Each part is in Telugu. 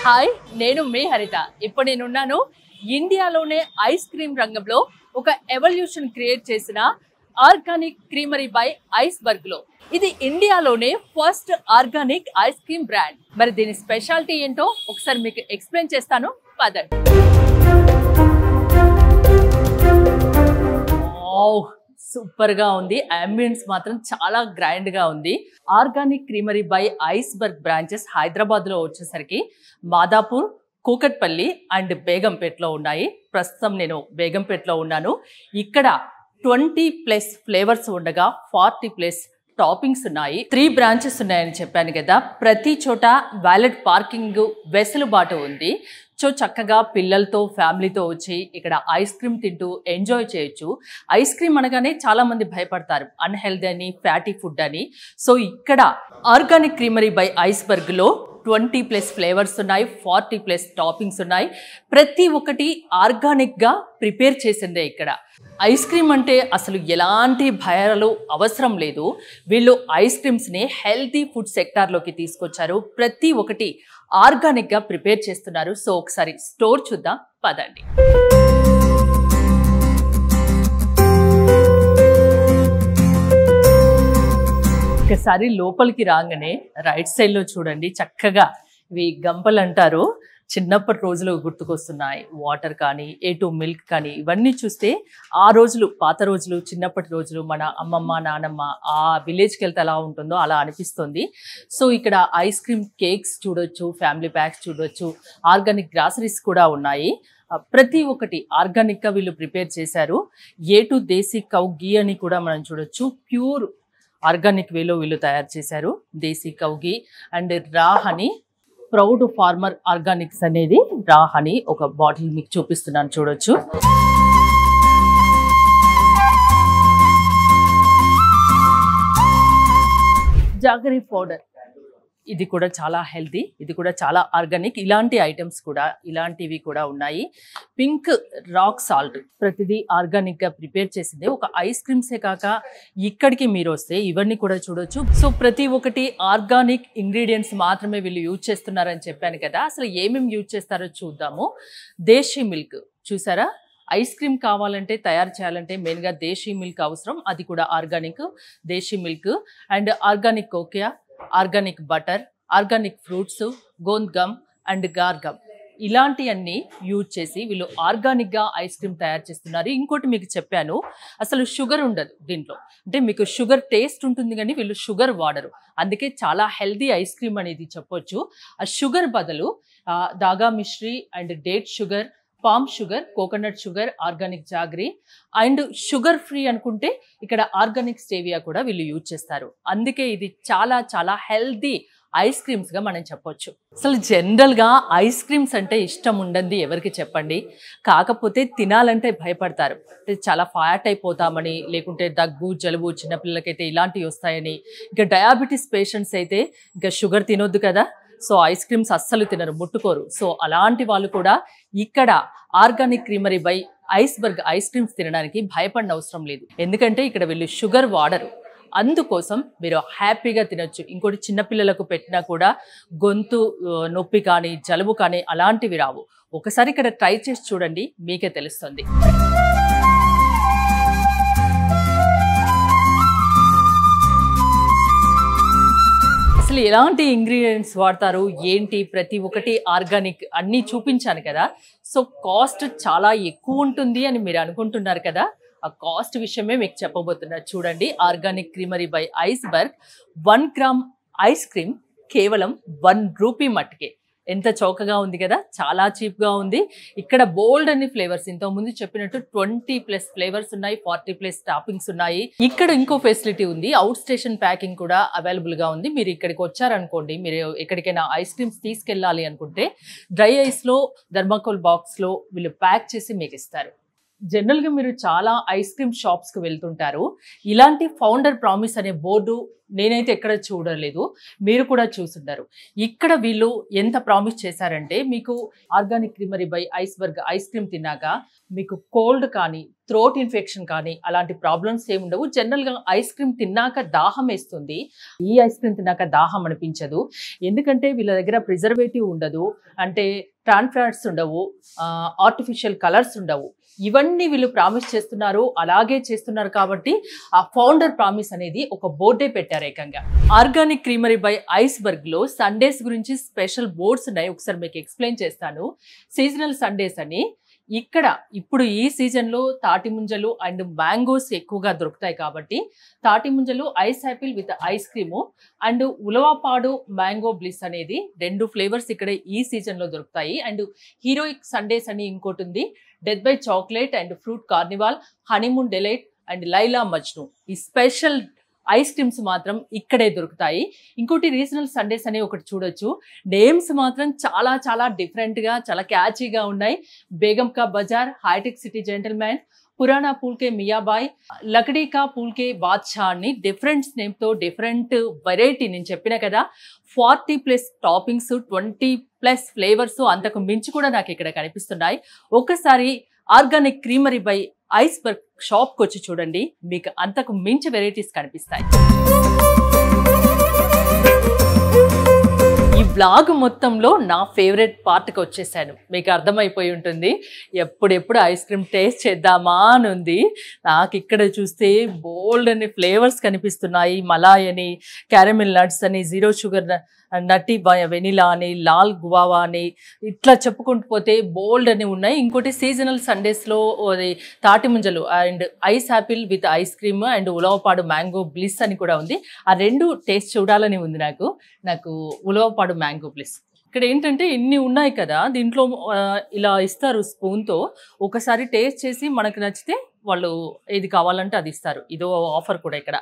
హాయ్, నేను మీ హరిత. ఇప్పుడు నేనున్నాను ఇండియాలోనే ఐస్ క్రీమ్ రంగంలో ఒక ఎవల్యూషన్ క్రియేట్ చేసిన ఆర్గానిక్ క్రీమరీ బై ఐస్బర్గ్ లో. ఇది ఇండియాలోనే first organic ice cream brand. మరి దీని స్పెషాలిటీ ఏంటో ఒకసారి మీకు ఎక్స్ప్లెయిన్ చేస్తాను, పదండి. సూపర్ గా ఉంది. అంబియన్స్ మాత్రం చాలా గ్రాండ్ గా ఉంది. Organic creamery by iceberg branches Hyderabad లో వచ్చేసరికి మాదాపూర్, కూకట్పల్లి అండ్ బేగంపేటలో ఉన్నాయి. ప్రస్తుతం నేను బేగంపేటలో ఉన్నాను. ఇక్కడ 20+ ఫ్లేవర్స్ ఉండగా 40+ టాపింగ్స్ ఉన్నాయి. 3 బ్రాంచెస్ ఉన్నాయని చెప్పాను కదా. ప్రతి చోట వ్యాలెట్ పార్కింగ్ వెసులుబాటు ఉంది. సో చక్కగా పిల్లలతో ఫ్యామిలీతో వచ్చి ఇక్కడ ఐస్ క్రీమ్ తింటూ ఎంజాయ్ చేయొచ్చు. ఐస్ క్రీమ్ అనగానే చాలా మంది భయపడతారు, అన్హెల్దీ అని, ఫ్యాటీ ఫుడ్ అని. సో ఇక్కడ ఆర్గానిక్ క్రీమరీ బై ఐస్బర్గ్ లో 20+ ఫ్లేవర్స్ ఉన్నాయి, 40+ టాపింగ్స్ ఉన్నాయి. ప్రతి ఒక్కటి ఆర్గానిక్ గా ప్రిపేర్ చేసిందే. ఇక్కడ ఐస్ క్రీమ్ అంటే అసలు ఎలాంటి భయాలు అవసరం లేదు. వీళ్ళు ఐస్ క్రీమ్స్ ని హెల్తీ ఫుడ్ సెక్టార్లోకి తీసుకొచ్చారు. ప్రతి ఒక్కటి ఆర్గానిక్ గా ప్రిపేర్ చేస్తున్నారు. సో ఒకసారి స్టోర్ చూద్దాం, పదండి. ఒకసారి లోపలికి రాగానే రైట్ సైడ్ లో చూడండి, చక్కగా ఇవి గంపలు అంటారు, చిన్నప్పటి రోజులు గుర్తుకొస్తున్నాయి. వాటర్ కానీ, A2 మిల్క్ కానీ, ఇవన్నీ చూస్తే ఆ రోజులు, పాత రోజులు, చిన్నప్పటి రోజులు, మన అమ్మమ్మ నానమ్మ ఆ విలేజ్కి వెళ్తే ఎలా ఉంటుందో అలా అనిపిస్తుంది. సో ఇక్కడ ఐస్ క్రీమ్ కేక్స్ చూడొచ్చు, ఫ్యామిలీ ప్యాక్స్ చూడొచ్చు, ఆర్గానిక్ గ్రాసరీస్ కూడా ఉన్నాయి. ప్రతి ఒక్కటి ఆర్గానిక్ గా వీళ్ళు ప్రిపేర్ చేశారు. A2 దేశీ కౌ గీ అని కూడా మనం చూడొచ్చు. ప్యూర్ ఆర్గానిక్ వేలో వీళ్ళు తయారు చేశారు. దేశీ కౌ గీ అండ్ రా హనీ, ప్రౌడ్ ఫార్మర్ ఆర్గానిక్స్ అనేది రా హనీ. ఒక బాటిల్ మీకు చూపిస్తున్నాను, చూడొచ్చు. జాగరీ పౌడర్, ఇది కూడా చాలా హెల్తీ, ఇది కూడా చాలా ఆర్గానిక్. ఇలాంటి ఐటమ్స్ కూడా, ఇలాంటివి కూడా ఉన్నాయి. పింక్ రాక్ సాల్ట్, ప్రతిదీ ఆర్గానిక్ గా ప్రిపేర్ చేసింది. ఒక ఐస్ క్రీమ్సే కాక ఇక్కడికి మీరు వస్తే ఇవన్నీ కూడా చూడొచ్చు. సో ప్రతి ఒక్కటి ఆర్గానిక్ ఇంగ్రీడియంట్స్ మాత్రమే వీళ్ళు యూజ్ చేస్తున్నారని చెప్పాను కదా. అసలు ఏమేమి యూజ్ చేస్తారో చూద్దాము. దేశీ మిల్క్ చూసారా, ఐస్ క్రీమ్ కావాలంటే, తయారు చేయాలంటే మెయిన్గా దేశీ మిల్క్ అవసరం. అది కూడా organic desi milk. And organic కోకియా, ఆర్గానిక్ బటర్, ఆర్గానిక్ ఫ్రూట్స్, గోంద్ గమ్ అండ్ గార్ గమ్, ఇలాంటివన్నీ యూజ్ చేసి వీళ్ళు ఆర్గానిక్గా ఐస్ క్రీమ్ తయారు చేస్తున్నారు. ఇంకోటి మీకు చెప్పాను, అసలు షుగర్ ఉండదు దీంట్లో. అంటే మీకు షుగర్ టేస్ట్ ఉంటుంది కానీ వీళ్ళు షుగర్ వాడరు. అందుకే చాలా హెల్దీ ఐస్ క్రీమ్ అనేది చెప్పొచ్చు. ఆ షుగర్ బదులు దాగా మిశ్రీ and date sugar, palm sugar, coconut sugar, organic jaggery and sugar free అనుకుంటే ఇక్కడ ఆర్గానిక్ స్టేవియా కూడా వీళ్ళు యూజ్ చేస్తారు. అందుకే ఇది చాలా చాలా హెల్దీ ఐస్ క్రీమ్స్ గా మనం చెప్పొచ్చు. అసలు జనరల్ గా ఐస్ క్రీమ్స్ అంటే ఇష్టం ఉండండి ఎవరికి చెప్పండి, కాకపోతే తినాలంటే భయపడతారు. చాలా ఫ్యాట్ అయిపోతామని, లేకుంటే దగ్గు జలుబు, చిన్నపిల్లలకైతే ఇలాంటివి వస్తాయని, ఇంకా డయాబెటీస్ పేషెంట్స్ అయితే ఇంకా షుగర్ తినొద్దు కదా. సో ఐస్ క్రీమ్స్ అస్సలు తినరు, ముట్టుకోరు. సో అలాంటి వాళ్ళు కూడా ఇక్కడ organic creamery by iceberg ice creams తినడానికి భయపడిన అవసరం లేదు. ఎందుకంటే ఇక్కడ వీళ్ళు షుగర్ వాడరు. అందుకోసం మీరు హ్యాపీగా తినొచ్చు. ఇంకోటి, చిన్నపిల్లలకు పెట్టినా కూడా గొంతు నొప్పి కానీ, జలుబు కానీ అలాంటివి రావు. ఒకసారి ఇక్కడ ట్రై చేసి చూడండి, మీకే తెలుస్తుంది. అసలు ఎలాంటి ఇంగ్రీడియంట్స్ వాడతారు ఏంటి, ప్రతి ఒక్కటి ఆర్గానిక్ అన్నీ చూపించాను కదా. సో కాస్ట్ చాలా ఎక్కువ ఉంటుంది అని మీరు అనుకుంటున్నారు కదా. ఆ కాస్ట్ విషయమే మీకు చెప్పబోతున్నారు. చూడండి, organic creamery by iceberg 1 gram ice cream కేవలం 1 రూపీ మట్టుకే. ఎంత చౌకగా ఉంది కదా, చాలా చీప్గా ఉంది. ఇక్కడ బోల్డ్ అన్ని ఫ్లేవర్స్, ఇంతకుముందు చెప్పినట్టు 20+ ఫ్లేవర్స్ ఉన్నాయి, 40+ టాపింగ్స్ ఉన్నాయి. ఇక్కడ ఇంకో ఫెసిలిటీ ఉంది, అవుట్ స్టేషన్ ప్యాకింగ్ కూడా అవైలబుల్గా ఉంది. మీరు ఇక్కడికి వచ్చారనుకోండి, మీరు ఎక్కడికైనా ఐస్ క్రీమ్స్ తీసుకెళ్ళాలి అనుకుంటే డ్రై ఐస్లో థర్మాకోల్ బాక్స్లో వీళ్ళు ప్యాక్ చేసి మీకు ఇస్తారు. జనరల్గా మీరు చాలా ఐస్ క్రీమ్ షాప్స్కి వెళ్తుంటారు. ఇలాంటి ఫౌండర్ ప్రామిస్ అనే బోర్డు నేనైతే ఎక్కడ చూడలేదు, మీరు కూడా చూసుంటారు. ఇక్కడ వీళ్ళు ఎంత ప్రామిస్ చేశారంటే, మీకు organic creamery by iceberg ice cream తిన్నాక మీకు కోల్డ్ కానీ థ్రోట్ ఇన్ఫెక్షన్ కానీ అలాంటి ప్రాబ్లమ్స్ ఏమి ఉండవు. జనరల్గా ఐస్ క్రీమ్ తిన్నాక దాహం వేస్తుంది, ఈ ఐస్ క్రీమ్ తిన్నాక దాహం అనిపించదు. ఎందుకంటే వీళ్ళ దగ్గర ప్రిజర్వేటివ్ ఉండదు, అంటే ట్రాన్స్ ఫ్యాట్స్ ఉండవు, ఆర్టిఫిషియల్ కలర్స్ ఉండవు. ఇవన్నీ వీళ్ళు ప్రామిస్ చేస్తున్నారు, అలాగే చేస్తున్నారు. కాబట్టి ఆ ఫౌండర్ ప్రామిస్ అనేది ఒక బోర్డే పెట్టారు ఏకంగా. ఆర్గానిక్ క్రీమరీ బై ఐస్బర్గ్ లో సండేస్ గురించి స్పెషల్ బోర్డ్స్ ఉన్నాయి, ఒకసారి మీకు ఎక్స్ప్లెయిన్ చేస్తాను. సీజనల్ సండేస్ అని ఇక్కడ ఇప్పుడు ఈ సీజన్లో తాటి ముంజలు అండ్ మ్యాంగోస్ ఎక్కువగా దొరుకుతాయి. కాబట్టి తాటి ముంజలు ice Apple with ice cream and Ulavapadu mango bliss అనేది 2 ఫ్లేవర్స్ ఇక్కడ ఈ సీజన్లో దొరుకుతాయి. అండ్ హీరోయిక్ సండేస్ అని ఇంకోటి ఉంది, death by chocolate and fruit carnival, honeymoon Delight and Laila Majnu. ఈ స్పెషల్ ఐస్ క్రీమ్స్ మాత్రం ఇక్కడే దొరుకుతాయి. ఇంకోటి రీజనల్ సండేస్ అనే ఒకటి చూడొచ్చు. నేమ్స్ మాత్రం చాలా చాలా డిఫరెంట్గా చాలా క్యాచీగా ఉన్నాయి. బేగం కా Bazar, Hitech City gentleman, Purana పూల్కే మియాబాయ్, లకడీ కా పూల్కే బాద్షా అని డిఫరెంట్ నేమ్తో డిఫరెంట్ వెరైటీ. నేను చెప్పిన కదా 40+ టాపింగ్స్, 20+ ఫ్లేవర్స్, అంతకు మించి కూడా నాకు ఇక్కడ కనిపిస్తున్నాయి. ఒకసారి ఆర్గానిక్ క్రీమరీ బై ఐస్బర్గ్ షాప్కి వచ్చి చూడండి, మీకు అంతకు మించి వెరైటీస్ కనిపిస్తాయి. ఈ బ్లాగ్ మొత్తంలో నా ఫేవరెట్ పార్ట్కి వచ్చేసాను, మీకు అర్థమైపోయి ఉంటుంది. ఎప్పుడెప్పుడు ఐస్ క్రీమ్ టేస్ట్ చేద్దామా అని ఉంది. నాకు ఇక్కడ చూస్తే బోల్డ్ అని ఫ్లేవర్స్ కనిపిస్తున్నాయి. మలాయ్ అని, క్యారమిల్ నట్స్ అని, జీరో షుగర్ నట్టి వెనిలా అని, లాల్ గువావా అని, ఇట్లా చెప్పుకుంటూ పోతే బోల్డ్ అని ఉన్నాయి. ఇంకోటి సీజనల్ సండేస్లో తాటి ముంజలు and ice Apple with ice cream and Ulavapadu mango bliss అని కూడా ఉంది. ఆ 2 టేస్ట్ చూడాలని ఉంది నాకు ఉలవపాడు మ్యాంగో బ్లిస్. ఇక్కడ ఏంటంటే ఇన్ని ఉన్నాయి కదా, దీంట్లో ఇలా ఇస్తారు స్పూన్తో. ఒకసారి టేస్ట్ చేసి మనకు నచ్చితే వాళ్ళు ఏది కావాలంటే అది ఇస్తారు. ఇదో ఆఫర్ కూడా ఇక్కడ.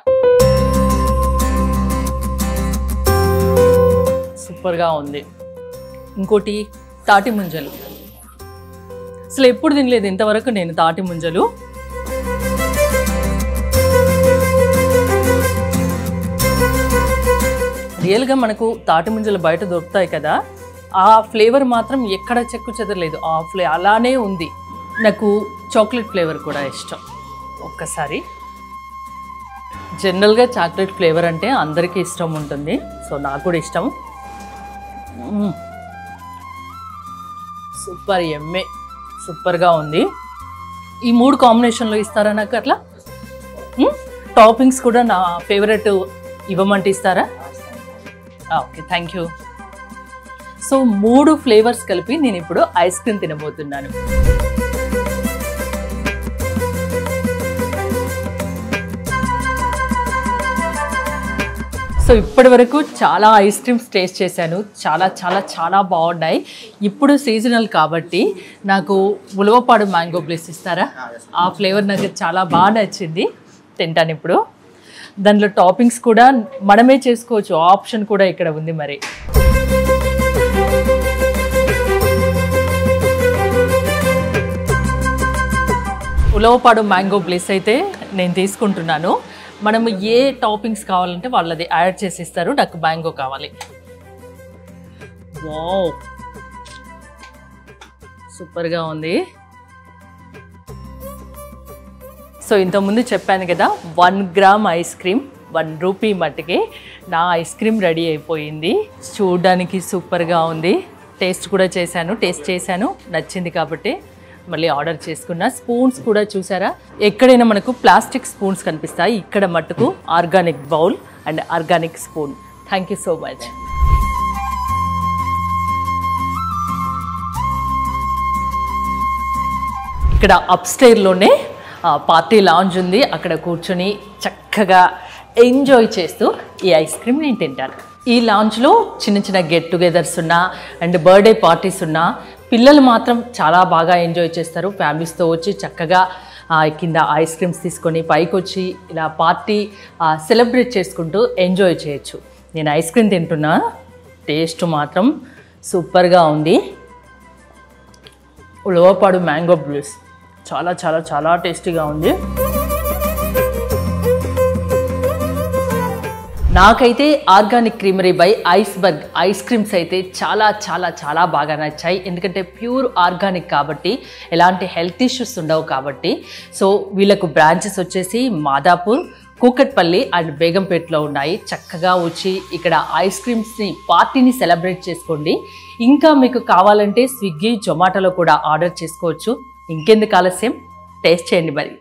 సూపర్గా ఉంది. ఇంకోటి తాటి ముంజలు, అసలు ఎప్పుడు తినలేదు ఇంతవరకు నేను తాటి ముంజలు. రియల్గా మనకు తాటి ముంజలు బయట దొరుకుతాయి కదా, ఆ ఫ్లేవర్ మాత్రం ఎక్కడ చెక్కు చెదరలేదు, అలానే ఉంది. నాకు చాక్లెట్ ఫ్లేవర్ కూడా ఇష్టం. ఒక్కసారి జనరల్గా చాక్లెట్ ఫ్లేవర్ అంటే అందరికీ ఇష్టం ఉంటుంది, సో నాకు కూడా ఇష్టం. సూపర్ ఎమ్మే, సూపర్గా ఉంది. ఈ 3 కాంబినేషన్లో ఇస్తారా నాకు అట్లా? టాపింగ్స్ కూడా నా ఫేవరెట్ ఇవ్వమంటే ఇస్తారా? Okay, thank you. So 3 flavours కలిపి నేను ఇప్పుడు ఐస్ క్రీమ్ తినబోతున్నాను. సో ఇప్పటి వరకు చాలా ఐస్ క్రీమ్స్ టేస్ట్ చేశాను, చాలా చాలా చాలా బాగున్నాయి. ఇప్పుడు సీజనల్ కాబట్టి నాకు ఉలవపాడు మ్యాంగో బ్లిస్ ఇస్తారా? ఆ ఫ్లేవర్ నాకు చాలా బాగా నచ్చింది, తింటాను ఇప్పుడు. దాంట్లో టాపింగ్స్ కూడా మనమే చేసుకోవచ్చు, ఆప్షన్ కూడా ఇక్కడ ఉంది. మరి ఉలవపాడు మ్యాంగో బ్లిస్ అయితే నేను తీసుకుంటున్నాను. మనం ఏ టాపింగ్స్ కావాలంటే వాళ్ళది యాడ్ చేసి ఇస్తారు. నాకు మ్యాంగో కావాలి. వావ్, సూపర్గా ఉంది. సో ఇంతకుముందు చెప్పాను కదా, 1 గ్రామ్ ఐస్ క్రీమ్ 1 రూపీ మట్టుకే నా ఐస్ క్రీమ్ రెడీ అయిపోయింది. చూడడానికి సూపర్గా ఉంది. టేస్ట్ కూడా చేశాను, నచ్చింది కాబట్టి మళ్ళీ ఆర్డర్ చేసుకున్నా. స్పూన్స్ కూడా చూసారా, ఎక్కడైనా మనకు ప్లాస్టిక్ స్పూన్స్ కనిపిస్తాయి, ఇక్కడ మట్టుకు organic bowl and organic spoon. Thank you so much. ఇక్కడ అప్స్టైర్లోనే పార్టీ లాంజ్ ఉంది, అక్కడ కూర్చొని చక్కగా ఎంజాయ్ చేస్తూ ఈ ఐస్ క్రీమ్ నేను తింటాను. ఈ లాంజ్లో చిన్న చిన్న గెట్ టుగెదర్స్ ఉన్నా అండ్ బర్త్డే పార్టీస్ ఉన్నా పిల్లలు మాత్రం చాలా బాగా ఎంజాయ్ చేస్తారు. ఫ్యామిలీస్తో వచ్చి చక్కగా కింద ఐస్ క్రీమ్స్ తీసుకొని పైకి వచ్చి ఇలా పార్టీ సెలబ్రేట్ చేసుకుంటూ ఎంజాయ్ చేయొచ్చు. నేను ఐస్ క్రీమ్ తింటున్నా, టేస్ట్ మాత్రం సూపర్గా ఉంది. ఉలవపాడు మ్యాంగో బ్లిస్ చాలా చాలా చాలా టేస్టీగా ఉంది. నాకైతే organic creamery by iceberg ice creams అయితే చాలా చాలా చాలా బాగా నచ్చాయి. ఎందుకంటే ప్యూర్ ఆర్గానిక్ కాబట్టి ఎలాంటి హెల్త్ ఇష్యూస్ ఉండవు కాబట్టి. సో వీళ్ళకు బ్రాంచెస్ వచ్చేసి మాదాపూర్, కూకట్పల్లి అండ్ బేగంపేటలో ఉన్నాయి. చక్కగా వచ్చి ఇక్కడ ఐస్ క్రీమ్స్ని పార్టీని సెలబ్రేట్ చేసుకోండి. ఇంకా మీకు కావాలంటే స్విగ్గీ, జొమాటోలో కూడా ఆర్డర్ చేసుకోవచ్చు. ఇంకెందుకు ఆలస్యం, టేస్ట్ చేయండి మరి.